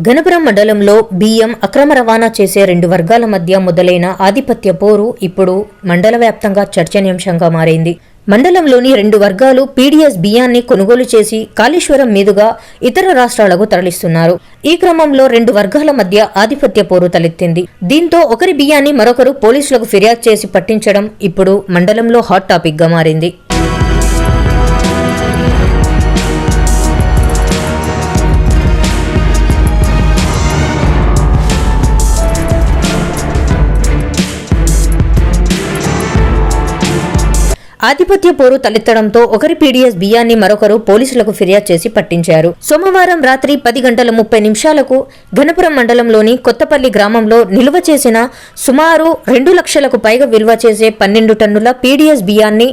గణపురం మండలంలో బియ్యం అక్రమ రవాణా చేసే రెండు వర్గాల మధ్య మొదలైన ఆధిపత్య పోరు ఇప్పుడు మండల వ్యాప్తంగా చర్చనీయాంశంగా మారింది. మండలంలోని రెండు వర్గాలు పీడీఎస్ బియ్యాన్ని కొనుగోలు చేసి కాళేశ్వరం మీదుగా ఇతర రాష్ట్రాలకు తరలిస్తున్నారు. ఈ క్రమంలో రెండు వర్గాల మధ్య ఆధిపత్య పోరు తలెత్తింది. దీంతో ఒకరి బియ్యాన్ని మరొకరు పోలీసులకు ఫిర్యాదు చేసి పట్టించడం ఇప్పుడు మండలంలో హాట్ టాపిక్ గా మారింది. ఆధిపత్య పోరు తలెత్తడంతో ఒకరి పీడీఎస్ బియ్యాన్ని మరొకరు పోలీసులకు ఫిర్యాదు చేసి పట్టించారు. సోమవారం రాత్రి 10:30 గణపురం మండలంలోని కొత్తపల్లి గ్రామంలో నిల్వ చేసిన సుమారు 2 లక్షలకు పైగా విలువ చేసే 12 టన్నుల పీడీఎస్ బియ్యాన్ని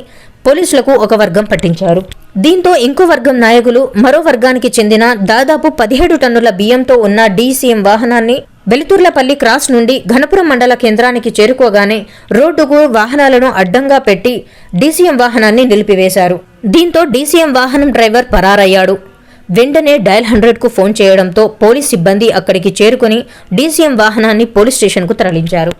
పోలీసులకు ఒక వర్గం పట్టించారు. దీంతో ఇంకో వర్గం నాయకులు మరో వర్గానికి చెందిన దాదాపు 17 టన్నుల బియ్యంతో ఉన్న డీసీఎం వాహనాన్ని బెలుతుర్లపల్లి క్రాస్ నుండి ఘనపురం మండల కేంద్రానికి చేరుకోగానే రోడ్డుకు వాహనాలను అడ్డంగా పెట్టి డీసీఎం వాహనాన్ని నిలిపివేశారు. దీంతో డీసీఎం వాహనం డ్రైవర్ పరారయ్యాడు. వెంటనే డయల్ 100కు ఫోన్ చేయడంతో పోలీస్ సిబ్బంది అక్కడికి చేరుకుని డీసీఎం వాహనాన్ని పోలీస్ స్టేషన్కు తరలించారు.